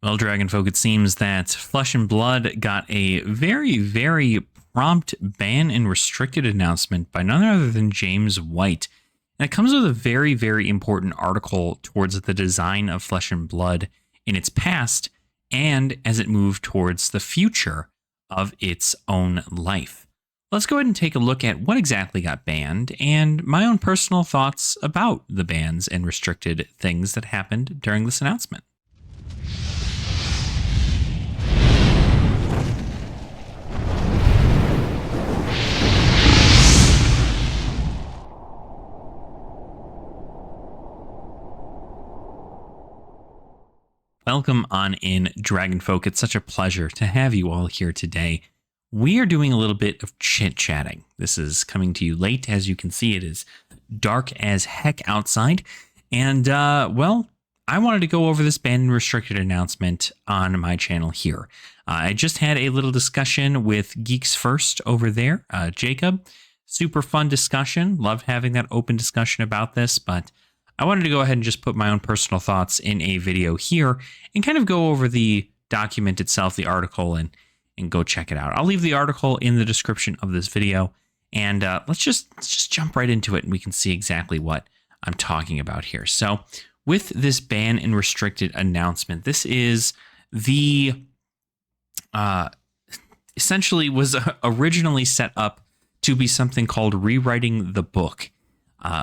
Well, Dragonfolk, it seems that Flesh and Blood got a very, very prompt ban and restricted announcement by none other than James White. And it comes with a very, very important article towards the design of Flesh and Blood in its past and as it moved towards the future of its own life. Let's go ahead and take a look at what exactly got banned and my own personal thoughts about the bans and restricted things that happened during this announcement. Welcome on in, Dragonfolk. It's such a pleasure to have you all here today. We are doing a little bit of chit-chatting. This is coming to you late. As you can see, it is dark as heck outside. And, well, I wanted to go over this banned and restricted announcement on my channel here. I just had a little discussion with Geeks First over there, Jacob. Super fun discussion. Loved having that open discussion about this, but I wanted to go ahead and just put my own personal thoughts in a video here and kind of go over the document itself, the article, and go check it out. I'll leave the article in the description of this video, and let's just jump right into it, and we can see exactly what I'm talking about here. So with this ban and restricted announcement, this is the essentially was originally set up to be something called rewriting the book.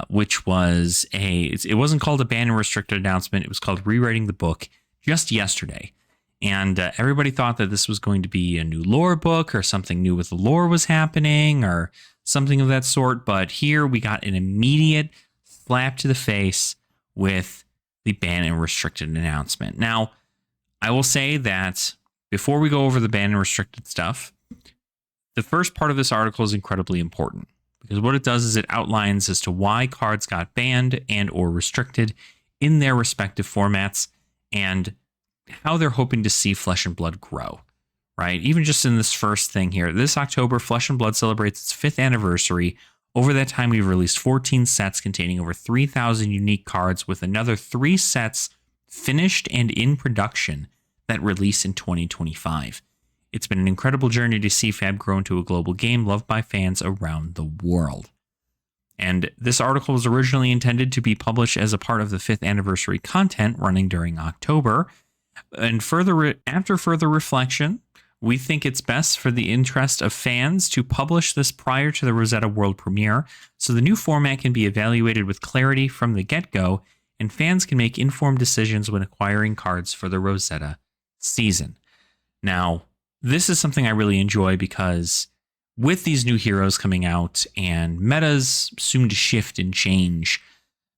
Which was it wasn't called a ban and restricted announcement. It was called rewriting the book just yesterday. And everybody thought that this was going to be a new lore book or something new with the lore was happening or something of that sort. But here we got an immediate slap to the face with the ban and restricted announcement. Now, I will say that before we go over the ban and restricted stuff, the first part of this article is incredibly important. Because what it does is it outlines as to why cards got banned and or restricted in their respective formats and how they're hoping to see Flesh and Blood grow, right? Even just in this first thing here, this October, Flesh and Blood celebrates its 5th anniversary. Over that time, we've released 14 sets containing over 3,000 unique cards with another 3 sets finished and in production that release in 2025. It's been an incredible journey to see FaB grow into a global game loved by fans around the world. And this article was originally intended to be published as a part of the 5th anniversary content running during October. And after further reflection, we think it's best for the interest of fans to publish this prior to the Rosetta World premiere, so the new format can be evaluated with clarity from the get-go, and fans can make informed decisions when acquiring cards for the Rosetta season. Now, this is something I really enjoy because with these new heroes coming out and metas soon to shift and change,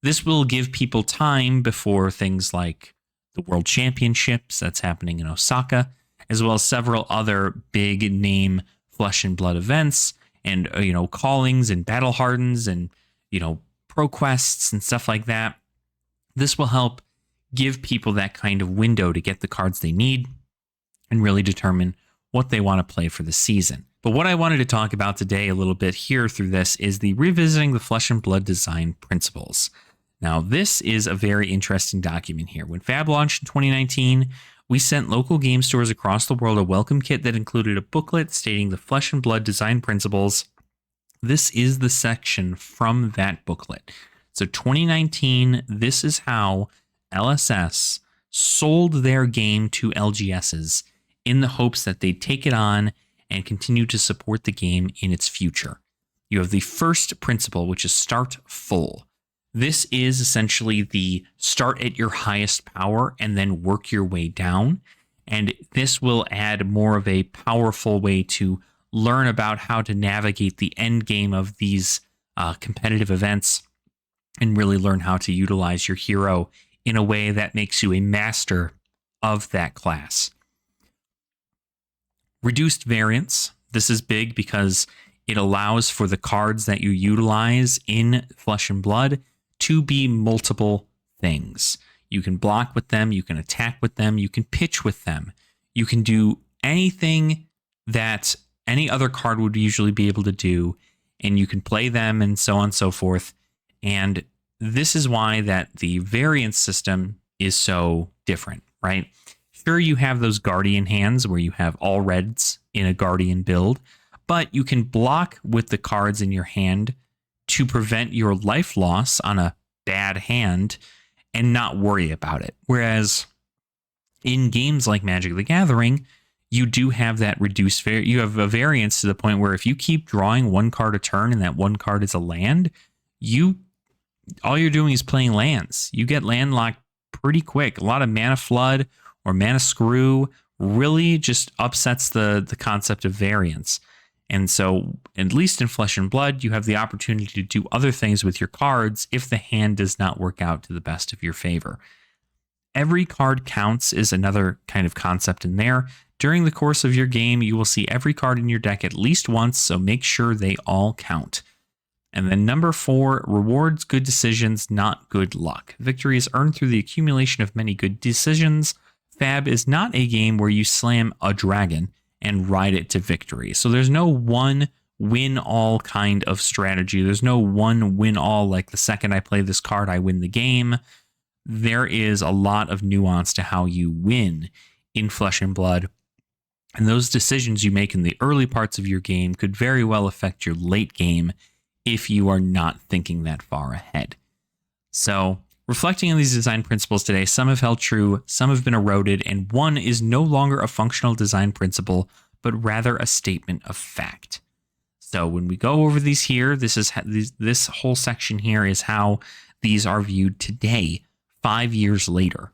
this will give people time before things like the World Championships that's happening in Osaka, as well as several other big name Flesh and Blood events and, callings and battle hardens and, pro quests and stuff like that. This will help give people that kind of window to get the cards they need and really determine what they want to play for the season. But what I wanted to talk about today a little bit here through this is the revisiting the Flesh and Blood design principles. Now, this is a very interesting document here. When FaB launched in 2019, we sent local game stores across the world a welcome kit that included a booklet stating the Flesh and Blood design principles. This is the section from that booklet. So 2019, this is how LSS sold their game to LGSs in the hopes that they'd take it on and continue to support the game in its future. You have the first principle, which is start full. This is essentially the start at your highest power and then work your way down. And this will add more of a powerful way to learn about how to navigate the end game of these competitive events and really learn how to utilize your hero in a way that makes you a master of that class. Reduced variance. This is big because it allows for the cards that you utilize in Flesh and Blood to be multiple things. You can block with them, you can attack with them, you can pitch with them. You can do anything that any other card would usually be able to do, and you can play them and so on and so forth. And this is why that the variance system is so different, right? Sure, you have those Guardian hands where you have all reds in a Guardian build, but you can block with the cards in your hand to prevent your life loss on a bad hand and not worry about it. Whereas in games like Magic the Gathering, you do have that reduced you have a variance to the point where if you keep drawing one card a turn and that one card is a land, all you're doing is playing lands. You get landlocked pretty quick. A lot of mana flood or mana screw really just upsets the concept of variance. And so, at least in Flesh and Blood, you have the opportunity to do other things with your cards if the hand does not work out to the best of your favor. Every card counts is another kind of concept in there. During the course of your game, you will see every card in your deck at least once, so make sure they all count. And then number 4, rewards good decisions, not good luck. Victory is earned through the accumulation of many good decisions. FaB is not a game where you slam a dragon and ride it to victory. So there's no one win-all kind of strategy. There's no one win-all like the second I play this card, I win the game. There is a lot of nuance to how you win in Flesh and Blood. And those decisions you make in the early parts of your game could very well affect your late game if you are not thinking that far ahead. So, reflecting on these design principles today, some have held true, some have been eroded, and one is no longer a functional design principle, but rather a statement of fact. So when we go over these here, this whole section here is how these are viewed today, 5 years later.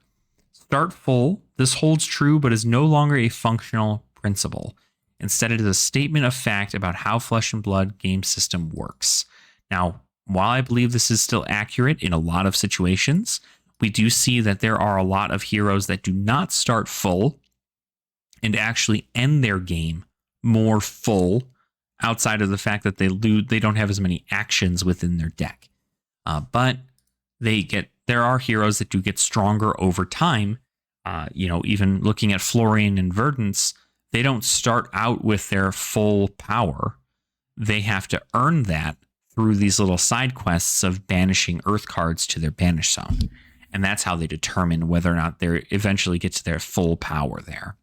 Start full. This holds true, but is no longer a functional principle. Instead, it is a statement of fact about how Flesh and Blood game system works. Now, while I believe this is still accurate in a lot of situations, we do see that there are a lot of heroes that do not start full and actually end their game more full, outside of the fact that they don't have as many actions within their deck. But there are heroes that do get stronger over time. Even looking at Florian and Verdance, they don't start out with their full power. They have to earn that through these little side quests of banishing earth cards to their banish zone. And that's how they determine whether or not they eventually get to their full power there.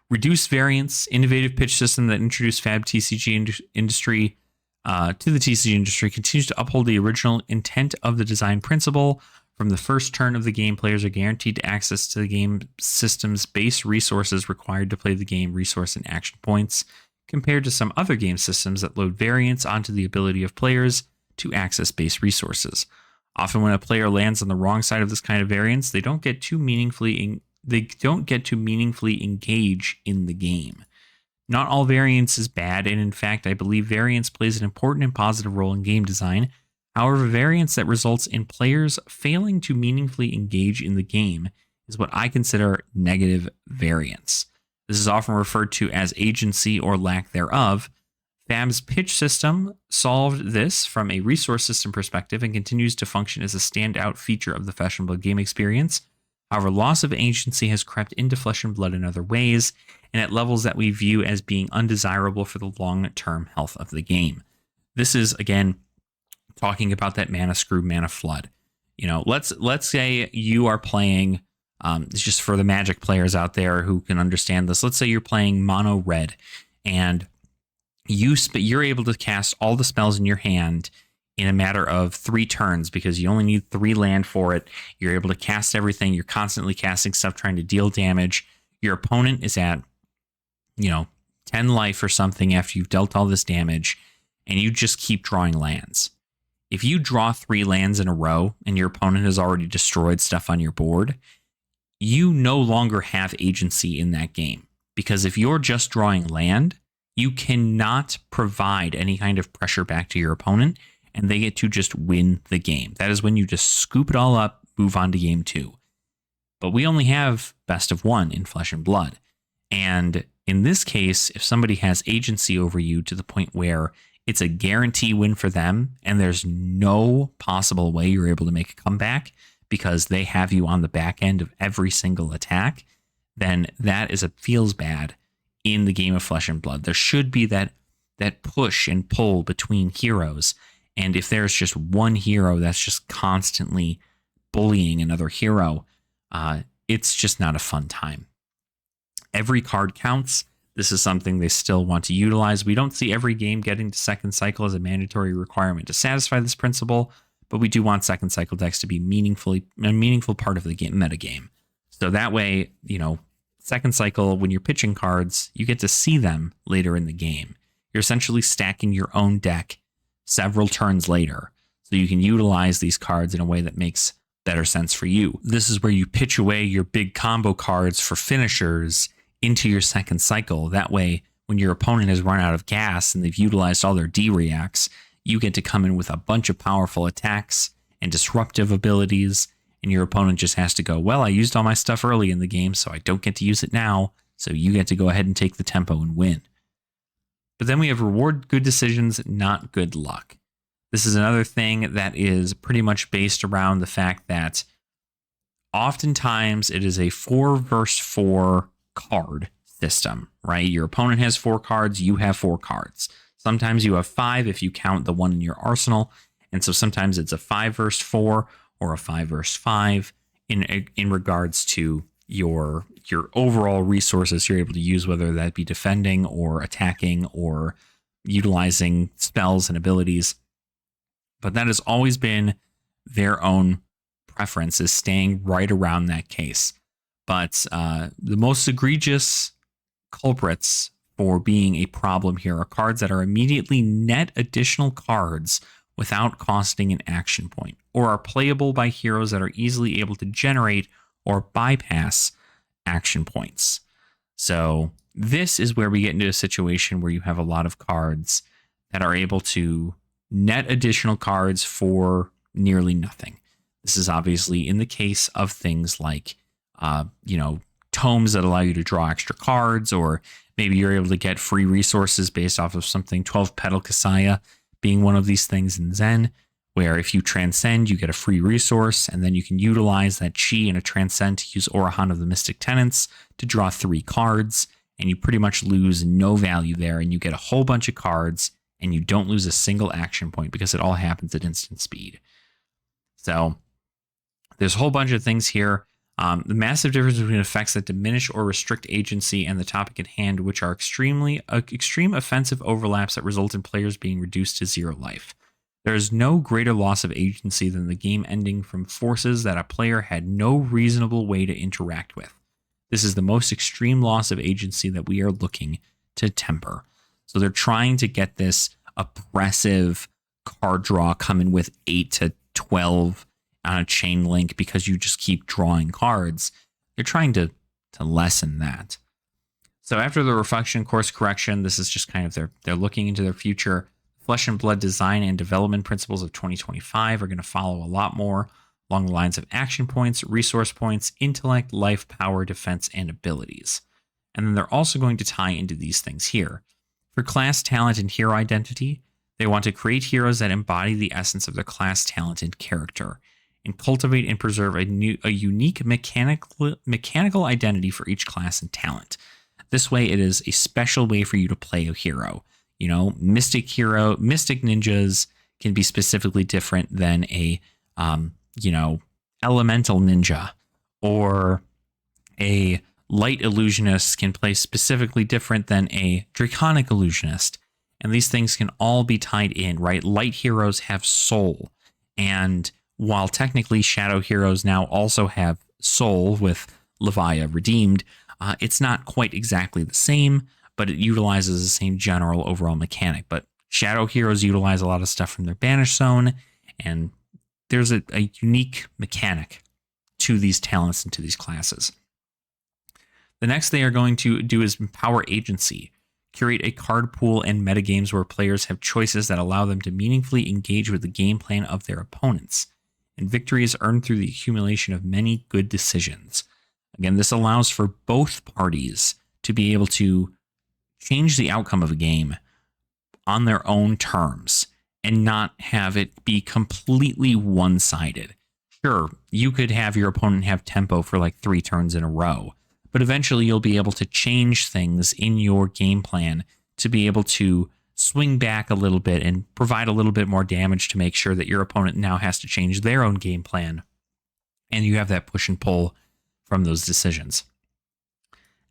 Reduced variance, innovative pitch system that introduced FaB TCG industry to the TCG industry continues to uphold the original intent of the design principle. From the first turn of the game, players are guaranteed access to the game system's base resources required to play the game, resource and action points, compared to some other game systems that load variance onto the ability of players to access base resources. Often when a player lands on the wrong side of this kind of variance, they don't get to meaningfully engage in the game. Not all variance is bad, and in fact, I believe variance plays an important and positive role in game design. However, variance that results in players failing to meaningfully engage in the game is what I consider negative variance. This is often referred to as agency or lack thereof. FaB's pitch system solved this from a resource system perspective and continues to function as a standout feature of the Flesh and Blood game experience. However, loss of agency has crept into Flesh and Blood in other ways, and at levels that we view as being undesirable for the long-term health of the game. This is, again, talking about that mana screw, mana flood. Let's say you are playing, it's just for the Magic players out there who can understand this. Let's say you're playing mono red, and you're able to cast all the spells in your hand in a matter of 3 turns because you only need 3 land for it. You're able to cast everything. You're constantly casting stuff, trying to deal damage. Your opponent is at, 10 life or something after you've dealt all this damage, and you just keep drawing lands. If you draw 3 lands in a row and your opponent has already destroyed stuff on your board, you no longer have agency in that game. Because if you're just drawing land, you cannot provide any kind of pressure back to your opponent, and they get to just win the game. That is when you just scoop it all up, move on to game 2. But we only have best of 1 in Flesh and Blood. And in this case, if somebody has agency over you to the point where it's a guarantee win for them, and there's no possible way you're able to make a comeback because they have you on the back end of every single attack, then that feels bad in the game of Flesh and Blood. There should be that push and pull between heroes. And if there's just one hero that's just constantly bullying another hero, it's just not a fun time. Every card counts. This is something they still want to utilize. We don't see every game getting to second cycle as a mandatory requirement to satisfy this principle, but we do want second cycle decks to be a meaningful part of the game metagame. So that way, second cycle, when you're pitching cards, you get to see them later in the game. You're essentially stacking your own deck several turns later, so you can utilize these cards in a way that makes better sense for you. This is where you pitch away your big combo cards for finishers into your second cycle. That way, when your opponent has run out of gas and they've utilized all their D-reacts, you get to come in with a bunch of powerful attacks and disruptive abilities, and your opponent just has to go, well, I used all my stuff early in the game, so I don't get to use it now, so you get to go ahead and take the tempo and win. But then we have reward good decisions, not good luck. This is another thing that is pretty much based around the fact that oftentimes it is a 4 versus 4 card system, right? Your opponent has 4 cards, you have 4 cards. Sometimes you have 5 if you count the one in your arsenal. And so sometimes it's a 5 versus 4 or a 5 versus 5 in regards to your overall resources you're able to use, whether that be defending or attacking or utilizing spells and abilities. But that has always been their own preference, is staying right around that case. But the most egregious culprits for being a problem here are cards that are immediately net additional cards without costing an action point, or are playable by heroes that are easily able to generate or bypass action points. So this is where we get into a situation where you have a lot of cards that are able to net additional cards for nearly nothing. This is obviously in the case of things like, tomes that allow you to draw extra cards, or maybe you're able to get free resources based off of something, 12 Petal Kasaya being one of these things in Zen, where if you transcend, you get a free resource, and then you can utilize that chi in a transcend to use Orahan of the Mystic Tenets to draw 3 cards, and you pretty much lose no value there, and you get a whole bunch of cards, and you don't lose a single action point because it all happens at instant speed. So there's a whole bunch of things here. The massive difference between effects that diminish or restrict agency and the topic at hand, which are extreme offensive overlaps that result in players being reduced to 0 life. There is no greater loss of agency than the game ending from forces that a player had no reasonable way to interact with. This is the most extreme loss of agency that we are looking to temper. So they're trying to get this oppressive card draw coming with 8 to 12 on a chain link because you just keep drawing cards. They're trying to lessen that. So after the reflection course correction, this is just kind of they're looking into their future. Flesh and Blood design and development principles of 2025 are going to follow a lot more along the lines of action points, resource points, intellect, life, power, defense, and abilities. And then they're also going to tie into these things here. For class, talent, and hero identity, they want to create heroes that embody the essence of their class, talent, and character, and cultivate and preserve a unique mechanical identity for each class and talent. This way, it is a special way for you to play a hero. Mystic ninjas can be specifically different than a, elemental ninja, or a light illusionist can play specifically different than a draconic illusionist. And these things can all be tied in, right? Light heroes have soul. And while technically shadow heroes now also have soul with Levia redeemed, it's not quite exactly the same, but it utilizes the same general overall mechanic. But shadow heroes utilize a lot of stuff from their banish zone, and there's a unique mechanic to these talents and to these classes. The next they are going to do is empower agency. Curate a card pool and metagames where players have choices that allow them to meaningfully engage with the game plan of their opponents. And victory is earned through the accumulation of many good decisions. Again, this allows for both parties to be able to change the outcome of a game on their own terms and not have it be completely one-sided. Sure, you could have your opponent have tempo for like 3 turns in a row, but eventually you'll be able to change things in your game plan to be able to swing back a little bit and provide a little bit more damage to make sure that your opponent now has to change their own game plan. And you have that push and pull from those decisions.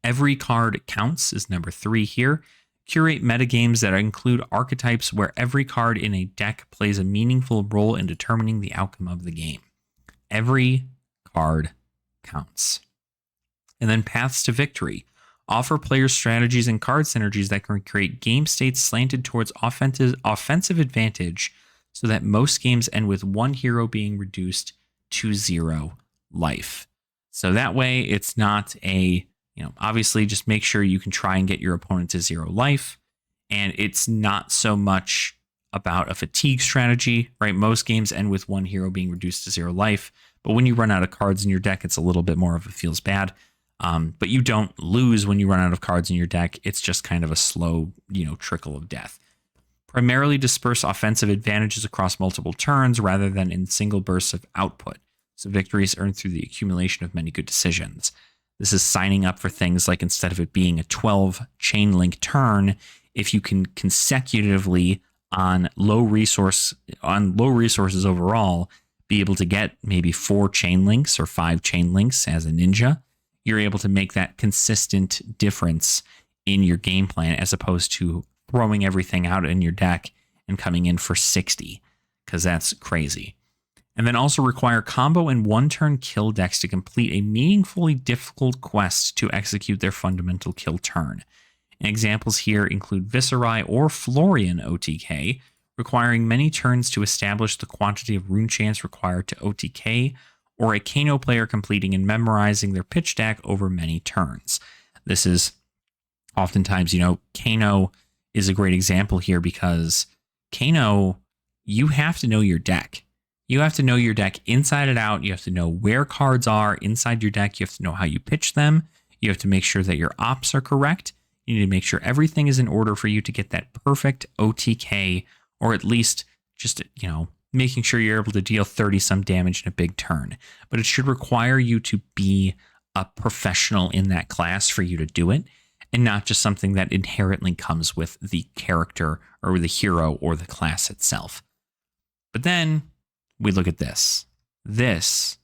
Every card counts is number 3 here. Curate metagames that include archetypes where every card in a deck plays a meaningful role in determining the outcome of the game. Every card counts. And then paths to victory. Offer players strategies and card synergies that can create game states slanted towards offensive advantage so that most games end with one hero being reduced to 0 life. So that way it's not a, obviously just make sure you can try and get your opponent to 0 life. And it's not so much about a fatigue strategy, right? Most games end with one hero being reduced to 0 life. But when you run out of cards in your deck, it's a little bit more of a feels bad. But you don't lose when you run out of cards in your deck. It's just kind of a slow, trickle of death. Primarily disperse offensive advantages across multiple turns rather than in single bursts of output. So victory is earned through the accumulation of many good decisions. This is signing up for things like instead of it being a 12 chain link turn, if you can consecutively on low resources overall, be able to get maybe 4 chain links or 5 chain links as a ninja, you're able to make that consistent difference in your game plan as opposed to throwing everything out in your deck and coming in for 60, because that's crazy. And then also require combo and one-turn kill decks to complete a meaningfully difficult quest to execute their fundamental kill turn. And examples here include Viserai or Florian OTK, requiring many turns to establish the quantity of rune chance required to OTK, or a Kano player completing and memorizing their pitch deck over many turns. This is oftentimes, Kano is a great example here because Kano, you have to know your deck. You have to know your deck inside and out. You have to know where cards are inside your deck. You have to know how you pitch them. You have to make sure that your ops are correct. You need to make sure everything is in order for you to get that perfect OTK, or at least just, making sure you're able to deal 30 some damage in a big turn. But it should require you to be a professional in that class for you to do it, and not just something that inherently comes with the character or the hero or the class itself. But then we look at this. This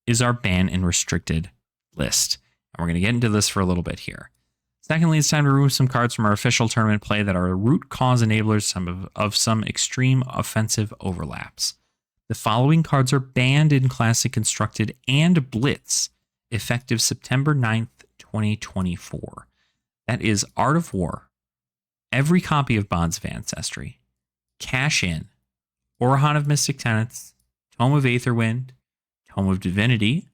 is our ban and restricted list. And we're going to get into this for a little bit here. Secondly, it's time to remove some cards from our official tournament play that are root cause enablers of some extreme offensive overlaps. The following cards are banned in Classic Constructed and Blitz, effective September 9th, 2024. That is Art of War, every copy of Bonds of Ancestry, Cash In, Orahan of Mystic Tenets, Tome of Aetherwind, Tome of Divinity,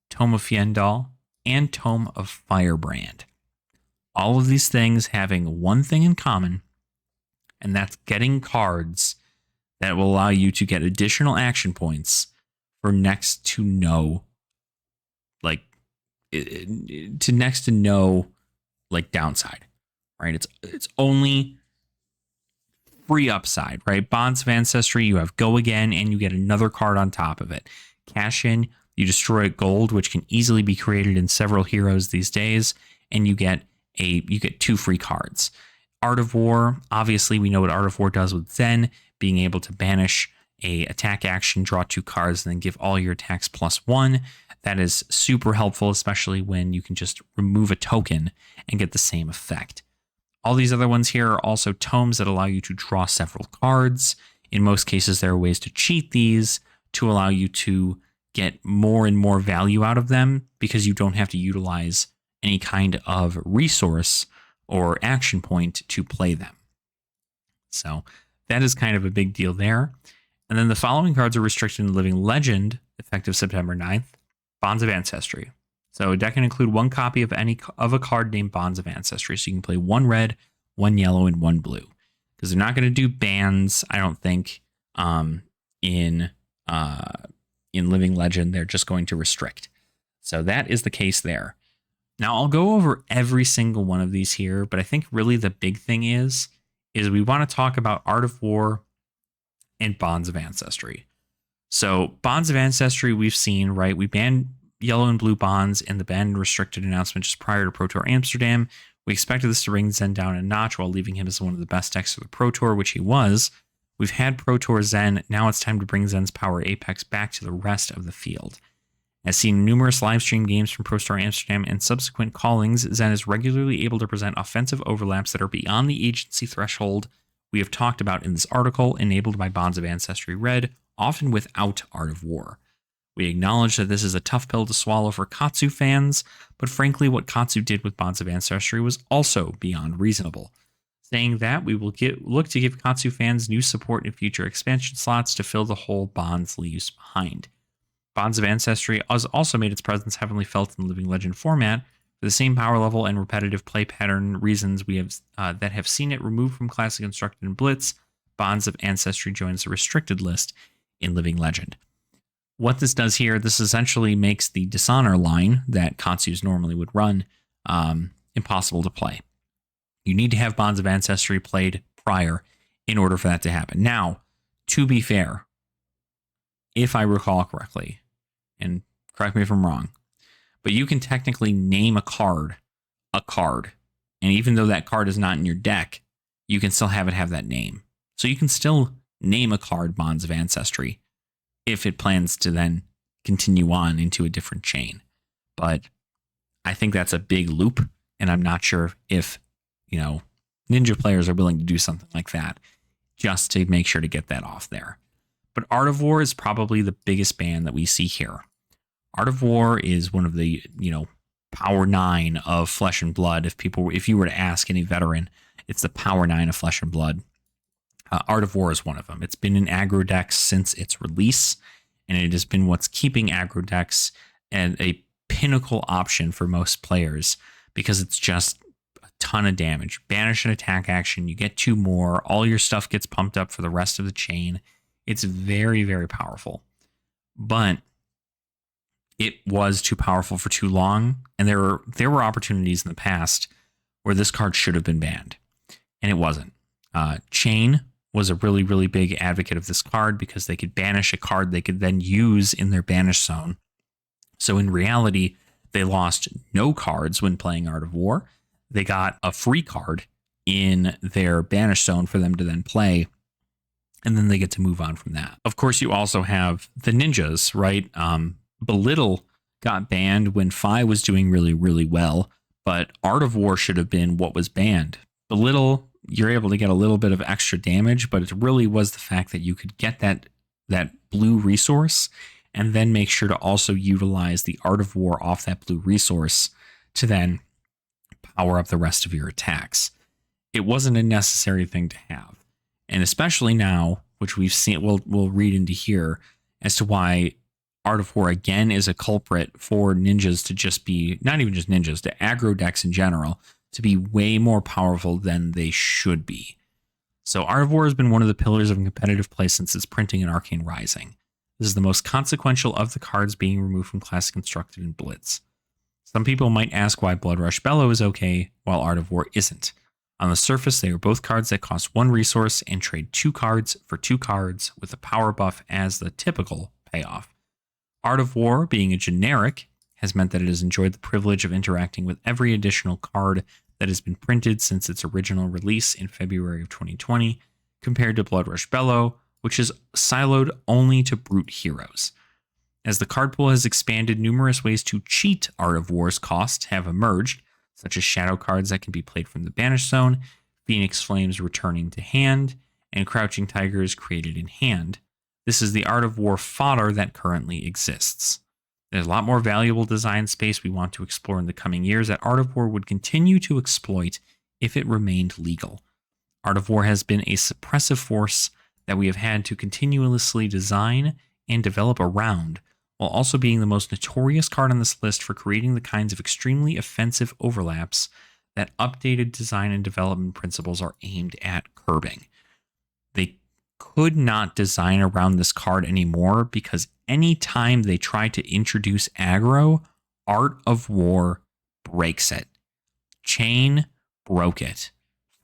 Tome of Fjendal, and Tome of Firebrand. All of these things having one thing in common, and that's getting cards that will allow you to get additional action points for next to no downside, right? It's only free upside, right? Bonds of Ancestry, you have Go Again, and you get another card on top of it. Cash In, you destroy gold, which can easily be created in several heroes these days, and you get 2 free cards. Art of War, obviously we know what Art of War does with Zen, being able to banish a attack action, draw 2 cards, and then give all your attacks +1. That is super helpful, especially when you can just remove a token and get the same effect. All these other ones here are also tomes that allow you to draw several cards. In most cases, there are ways to cheat these to allow you to get more and more value out of them because you don't have to utilize any kind of resource or action point to play them. So that is kind of a big deal there. And then the following cards are restricted in Living Legend, effective September 9th, Bonds of Ancestry. So a deck can include 1 copy of a card named Bonds of Ancestry. So you can play 1 red, 1 yellow, and 1 blue. Because they're not going to do bans, I don't think, in Living Legend. They're just going to restrict. So that is the case there. Now, I'll go over every single one of these here, but I think really the big thing is we want to talk about Art of War and Bonds of Ancestry. So Bonds of Ancestry, we've seen, right? We banned yellow and blue bonds in the banned and restricted announcement just prior to Pro Tour Amsterdam. We expected this to bring Zen down a notch while leaving him as one of the best decks for the Pro Tour, which he was. We've had Pro Tour Zen. Now it's time to bring Zen's power apex back to the rest of the field. As seen in numerous live stream games from ProStar Amsterdam and subsequent callings, Zen is regularly able to present offensive overlaps that are beyond the agency threshold we have talked about in this article, enabled by Bonds of Ancestry Red, often without Art of War. We acknowledge that this is a tough pill to swallow for Katsu fans, but frankly, what Katsu did with Bonds of Ancestry was also beyond reasonable. Saying that, we will look to give Katsu fans new support in future expansion slots to fill the hole Bonds leaves behind. Bonds of Ancestry has also made its presence heavily felt in the Living Legend format for the same power level and repetitive play pattern reasons we have that have seen it removed from Classic Constructed and Blitz. Bonds of Ancestry joins the restricted list in Living Legend. What this does here, this essentially makes the Dishonor line that Katsu's normally would run impossible to play. You need to have Bonds of Ancestry played prior in order for that to happen. Now, to be fair, if I recall correctly, and correct me if I'm wrong, but you can technically name a card, and even though that card is not in your deck, you can still have it have that name. So you can still name a card Bonds of Ancestry if it plans to then continue on into a different chain. But I think that's a big loop, and I'm not sure if, Ninja players are willing to do something like that just to make sure to get that off there. But Art of War is probably the biggest ban that we see here. Art of War is one of the, power 9 of Flesh and Blood. If you were to ask any veteran, it's the power 9 of Flesh and Blood. Art of War is one of them. It's been in aggro decks since its release, and it has been what's keeping aggro decks and a pinnacle option for most players because it's just a ton of damage. Banish an attack action, you get 2 more, all your stuff gets pumped up for the rest of the chain. It's very, very powerful. But it was too powerful for too long, and there were opportunities in the past where this card should have been banned, and it wasn't. Chain was a really, really big advocate of this card because they could banish a card they could then use in their banish zone. So in reality, they lost no cards when playing Art of War. They got a free card in their banish zone for them to then play, and then they get to move on from that. Of course, you also have the ninjas, right? Belittle got banned when FaB was doing really, really well, but Art of War should have been what was banned. Belittle, you're able to get a little bit of extra damage, but it really was the fact that you could get that blue resource and then make sure to also utilize the Art of War off that blue resource to then power up the rest of your attacks. It wasn't a necessary thing to have. And especially now, which we've seen, we'll read into here as to why Art of War again is a culprit for ninjas to just be, not even just ninjas, to aggro decks in general, to be way more powerful than they should be. So Art of War has been one of the pillars of competitive play since its printing in Arcane Rising. This is the most consequential of the cards being removed from Classic Constructed and Blitz. Some people might ask why Blood Rush Bellow is okay, while Art of War isn't. On the surface, they are both cards that cost 1 resource and trade 2 cards for 2 cards with a power buff as the typical payoff. Art of War, being a generic, has meant that it has enjoyed the privilege of interacting with every additional card that has been printed since its original release in February of 2020, compared to Blood Rush Bellow, which is siloed only to brute heroes. As the card pool has expanded, numerous ways to cheat Art of War's cost have emerged, such as shadow cards that can be played from the Banish Zone, Phoenix Flames returning to hand, and Crouching Tigers created in hand. This is the Art of War fodder that currently exists. There's a lot more valuable design space we want to explore in the coming years that Art of War would continue to exploit if it remained legal. Art of War has been a suppressive force that we have had to continuously design and develop around, while also being the most notorious card on this list for creating the kinds of extremely offensive overlaps that updated design and development principles are aimed at curbing. They could not design around this card anymore because anytime they try to introduce aggro, Art of War breaks it. Chain broke it.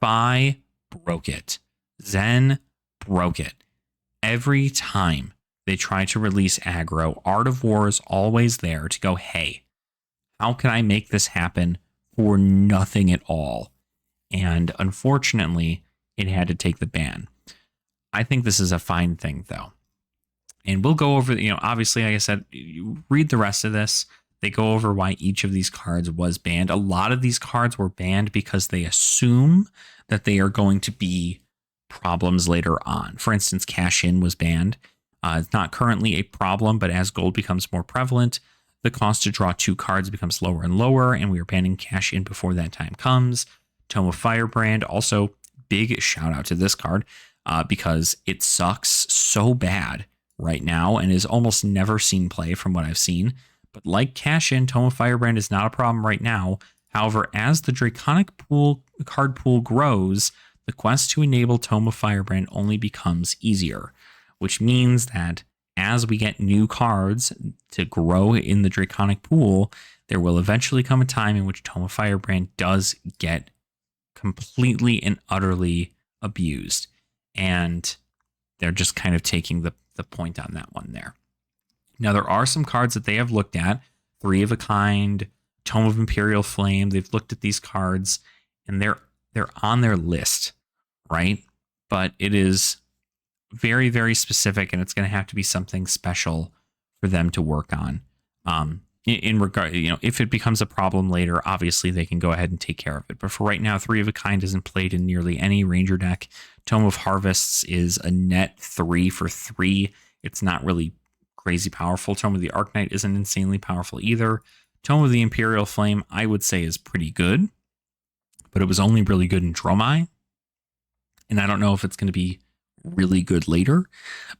FaB broke it. Zen broke it. Every time they try to release aggro, Art of War is always there to go, hey, how can I make this happen for nothing at all? And unfortunately, it had to take the ban. I think this is a fine thing, though. And we'll go over, obviously, like I said, you read the rest of this. They go over why each of these cards was banned. A lot of these cards were banned because they assume that they are going to be problems later on. For instance, Cash In was banned. It's not currently a problem, but as gold becomes more prevalent, the cost to draw 2 cards becomes lower and lower, and we are banning Cash In before that time comes. Tome of Firebrand, also big shout out to this card because it sucks so bad right now and is almost never seen play from what I've seen. But like Cash In, Tome of Firebrand is not a problem right now. However, as the Draconic card pool grows, the quest to enable Tome of Firebrand only becomes easier, which means that as we get new cards to grow in the Draconic pool, there will eventually come a time in which Tome of Firebrand does get completely and utterly abused. And they're just kind of taking the point on that one there. Now, there are some cards that they have looked at, 3 of a Kind, Tome of Imperial Flame. They've looked at these cards and they're on their list, right? But it is very, very specific, and it's going to have to be something special for them to work on. In regard, if it becomes a problem later, obviously they can go ahead and take care of it. But for right now, 3 of a Kind isn't played in nearly any Ranger deck. Tome of Harvests is a net 3 for 3. It's not really crazy powerful. Tome of the Arknight isn't insanely powerful either. Tome of the Imperial Flame, I would say, is pretty good, but it was only really good in Dromai. And I don't know if it's going to be really good later.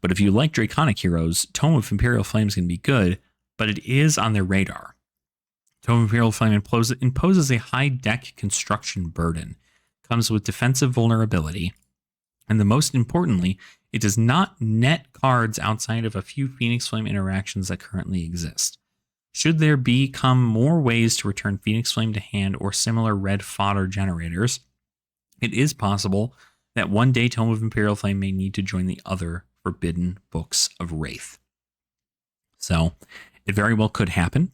But if you like Draconic heroes, Tome of Imperial Flame is going to be good, but it is on their radar. Tome of Imperial Flame imposes a high deck construction burden, comes with defensive vulnerability, and the most importantly, it does not net cards outside of a few Phoenix Flame interactions that currently exist. Should there become more ways to return Phoenix Flame to hand or similar red fodder generators, it is possible that one day Tome of Imperial Flame may need to join the other Forbidden Books of Wraith. So it very well could happen.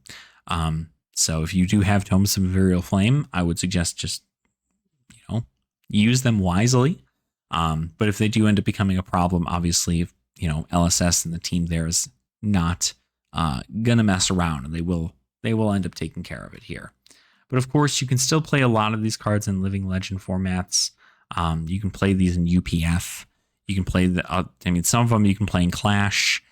So if you do have Tomes of Imperial Flame, I would suggest just, use them wisely. But if they do end up becoming a problem, obviously, LSS and the team there is not gonna mess around, and they will end up taking care of it here. But of course, you can still play a lot of these cards in Living Legend formats. You can play these in UPF. You can play some of them you can play in Clash.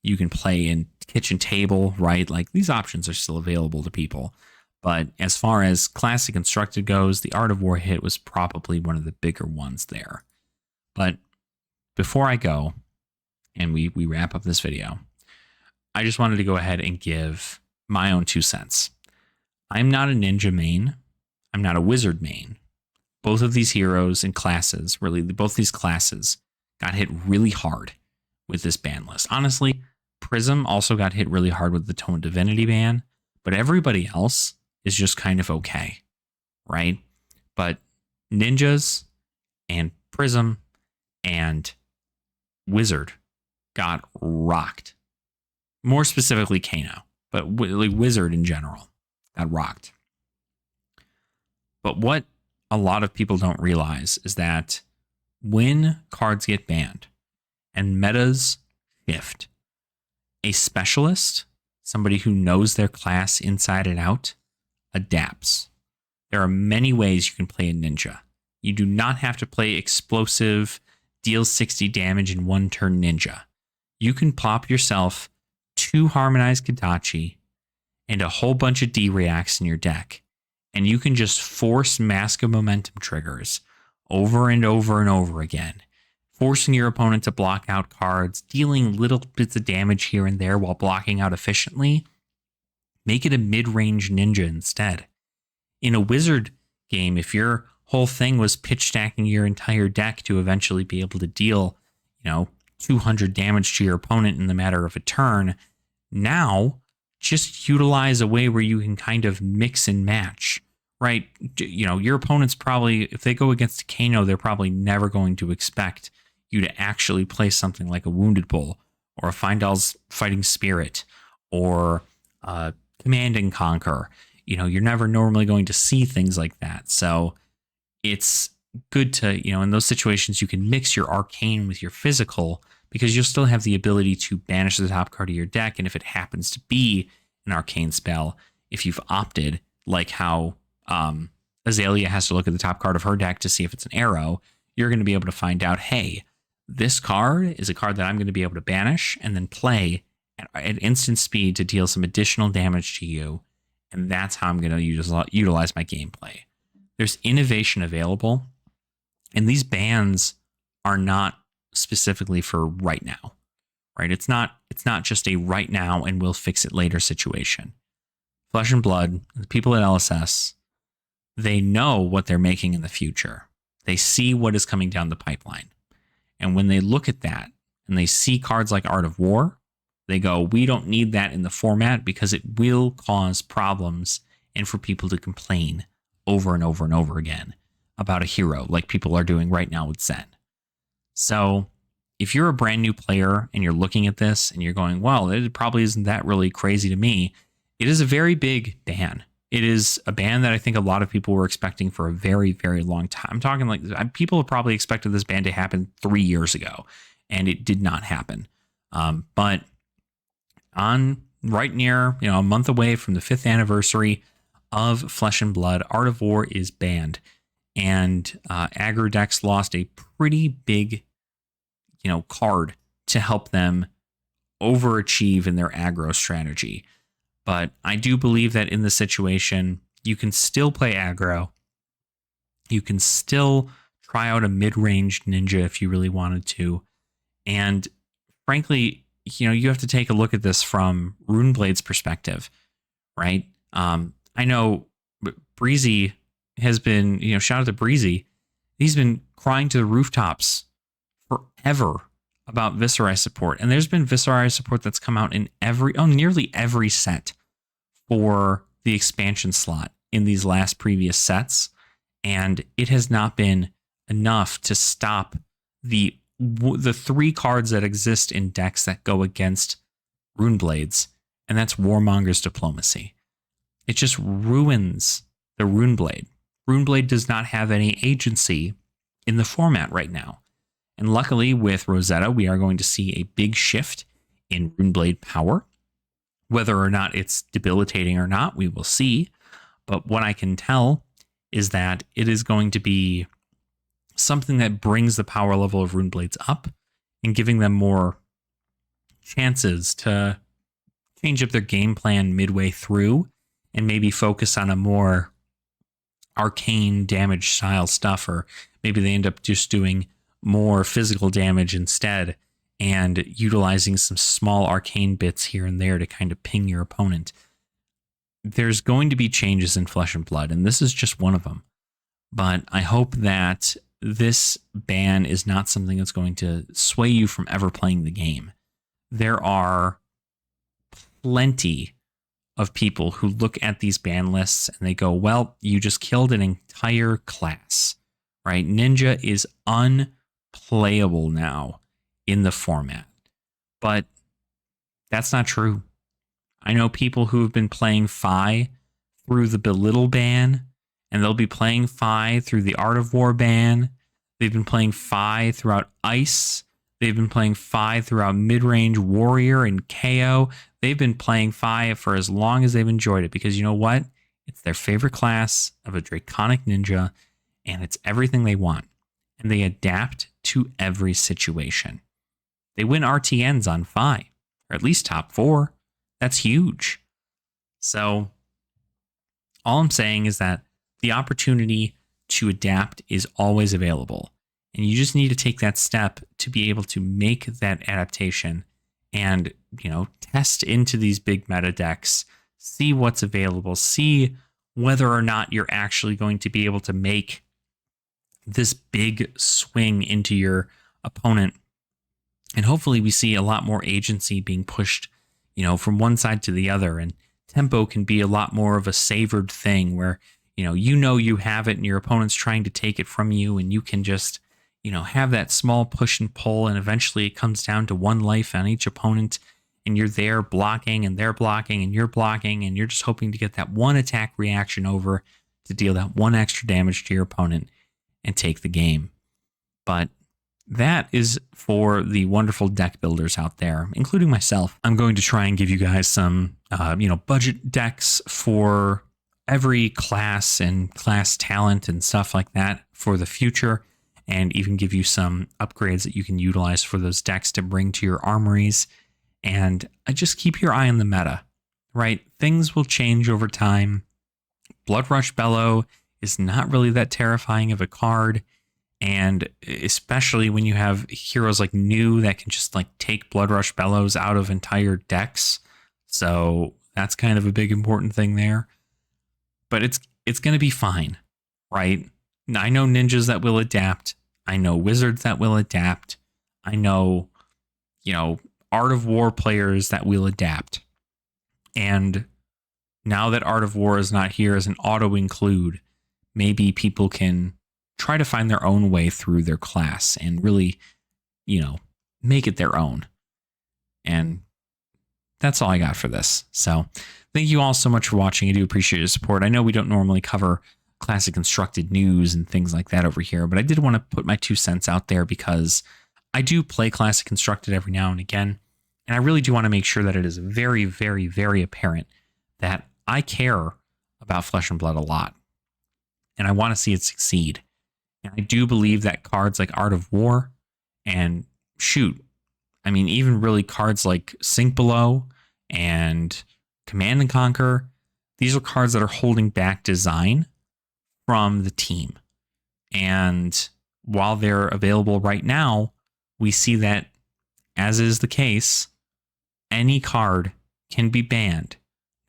You can play in Kitchen Table, right? Like, these options are still available to people. But as far as Classic Constructed goes, the Art of War hit was probably one of the bigger ones there. But before I go and we wrap up this video, I just wanted to go ahead and give my own 2 cents. I'm not a ninja main. I'm not a wizard main. Both of these heroes and classes, really, both these classes got hit really hard with this ban list. Honestly, Prism also got hit really hard with the Tome of Divinity ban, but everybody else is just kind of okay, right? But ninjas and Prism and Wizard got rocked. More specifically, Kano, but like Wizard in general got rocked. But what a lot of people don't realize is that when cards get banned and metas shift, a specialist, somebody who knows their class inside and out, adapts. There are many ways you can play a ninja. You do not have to play explosive, deal 60 damage in 1 turn ninja. You can pop yourself 2 harmonized Kodachi and a whole bunch of D-reacts in your deck, and you can just force Mask of Momentum triggers over and over and over again, forcing your opponent to block out cards, dealing little bits of damage here and there while blocking out efficiently. Make it a mid-range ninja instead. In a wizard game, if your whole thing was pitch stacking your entire deck to eventually be able to deal, 200 damage to your opponent in the matter of a turn, now just utilize a way where you can kind of mix and match, right? Your opponent's probably, if they go against a Kano, they're probably never going to expect you to actually play something like a Wounded Bull or a Findal's Fighting Spirit or Command and Conquer. You're never normally going to see things like that. So it's good to, in those situations, you can mix your arcane with your physical because you'll still have the ability to banish the top card of your deck. And if it happens to be an arcane spell, if you've opted, like how Azalea has to look at the top card of her deck to see if it's an arrow, you're going to be able to find out, hey, this card is a card that I'm going to be able to banish and then play at instant speed to deal some additional damage to you. And that's how I'm going to utilize my gameplay. There's innovation available, and these bans are not specifically for right now, right? It's not just a right now and we'll fix it later situation. Flesh and Blood, the people at LSS, they know what they're making in the future. They see what is coming down the pipeline. And when they look at that and they see cards like Art of War, they go, we don't need that in the format because it will cause problems and for people to complain over and over and over again about a hero like people are doing right now with Zen. So if you're a brand new player and you're looking at this and you're going, well, it probably isn't that really crazy to me, it is a very big ban. It is a ban that I think a lot of people were expecting for a very, very long time. I'm talking like people have probably expected this ban to happen 3 years ago, and it did not happen. But on right near, a month away from the 5th anniversary of Flesh and Blood, Art of War is banned, and aggro decks lost a pretty big, card to help them overachieve in their aggro strategy. But I do believe that in the situation, you can still play aggro. You can still try out a mid-range ninja if you really wanted to. And frankly, you have to take a look at this from Runeblade's perspective, right? I know Breezy has been, shout out to Breezy. He's been crying to the rooftops forever about Viserai support. And there's been Viserai support that's come out in nearly every set for the expansion slot in these last previous sets. And it has not been enough to stop the 3 cards that exist in decks that go against Runeblades. And that's Warmonger's Diplomacy. It just ruins the Runeblade. Runeblade does not have any agency in the format right now. And luckily with Rosetta, we are going to see a big shift in Runeblade power. Whether or not it's debilitating or not, we will see. But what I can tell is that it is going to be something that brings the power level of Runeblades up and giving them more chances to change up their game plan midway through and maybe focus on a more arcane damage style stuff, or maybe they end up just doing more physical damage instead and utilizing some small arcane bits here and there to kind of ping your opponent. There's going to be changes in Flesh and Blood, and this is just one of them. But I hope that this ban is not something that's going to sway you from ever playing the game. There are plenty of people who look at these ban lists and they go, well, you just killed an entire class, right? Ninja is unplayable now in the format. But that's not true. I know people who have been playing FaB through the Belittle ban, and they'll be playing FaB through the Art of War ban. They've been playing FaB throughout Ice. They've been playing FaB throughout Mid-Range Warrior and KO. They've been playing FaB for as long as they've enjoyed it, because you know what? It's their favorite class of a Draconic Ninja, and it's everything they want. And they adapt to every situation. They win RTNs on FaB, or at least top 4. That's huge. So all I'm saying is that the opportunity to adapt is always available. And you just need to take that step to be able to make that adaptation and, test into these big meta decks, see what's available, see whether or not you're actually going to be able to make this big swing into your opponent. And hopefully we see a lot more agency being pushed, from one side to the other. And tempo can be a lot more of a savored thing where, you have it and your opponent's trying to take it from you, and you can just, have that small push and pull, and eventually it comes down to 1 life on each opponent, and you're there blocking and they're blocking and you're blocking, and you're just hoping to get that 1 attack reaction over to deal that 1 extra damage to your opponent and take the game. But that is for the wonderful deck builders out there, including myself. I'm going to try and give you guys some, budget decks for every class and class talent and stuff like that for the future, and even give you some upgrades that you can utilize for those decks to bring to your armories. And just keep your eye on the meta, right? Things will change over time. Bloodrush Bellow is not really that terrifying of a card. And especially when you have heroes like New that can just like take Bloodrush Bellows out of entire decks. So that's kind of a big important thing there. But it's going to be fine, right? I know ninjas that will adapt. I know wizards that will adapt. I know, Art of War players that will adapt. And now that Art of War is not here as an auto include, maybe people can try to find their own way through their class and really, make it their own. And that's all I got for this. So thank you all so much for watching. I do appreciate your support. I know we don't normally cover Classic Constructed news and things like that over here, but I did want to put my 2 cents out there because I do play Classic Constructed every now and again, and I really do want to make sure that it is very, very, very apparent that I care about Flesh and Blood a lot, and I want to see it succeed. And I do believe that cards like Art of War and even really cards like Sink Below and Command and Conquer, these are cards that are holding back design from the team. And while they're available right now, we see that, as is the case, any card can be banned,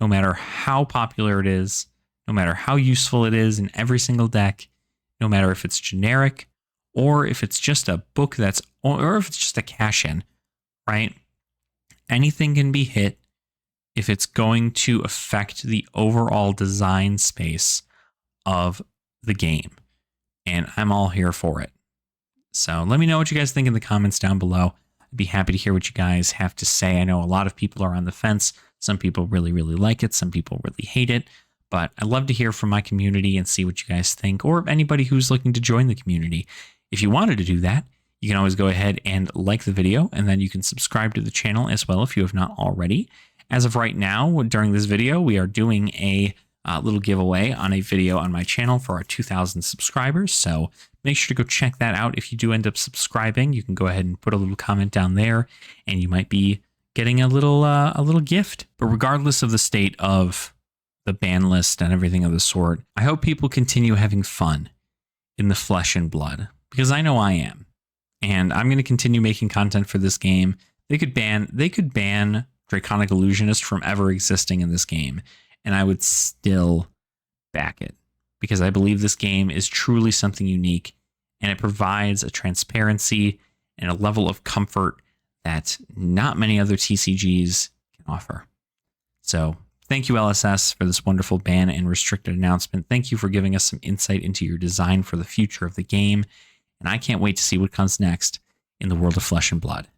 no matter how popular it is, no matter how useful it is in every single deck, no matter if it's generic or if it's just a book or if it's just a cash-in, right? Anything can be hit if it's going to affect the overall design space of the game. And I'm all here for it. So let me know what you guys think in the comments down below. I'd be happy to hear what you guys have to say. I know a lot of people are on the fence. Some people really, really like it. Some people really hate it. But I love to hear from my community and see what you guys think, or anybody who's looking to join the community. If you wanted to do that, you can always go ahead and like the video, and then you can subscribe to the channel as well if you have not already. As of right now, during this video, we are doing a little giveaway on a video on my channel for our 2,000 subscribers. So make sure to go check that out. If you do end up subscribing, you can go ahead and put a little comment down there, and you might be getting a little gift. But regardless of the state of the ban list and everything of the sort, I hope people continue having fun in the Flesh and Blood, because I know I am. And I'm going to continue making content for this game. They could ban Draconic Illusionist from ever existing in this game, and I would still back it, because I believe this game is truly something unique, and it provides a transparency and a level of comfort that not many other TCGs can offer. So thank you, LSS, for this wonderful ban and restricted announcement. Thank you for giving us some insight into your design for the future of the game, and I can't wait to see what comes next in the world of Flesh and Blood.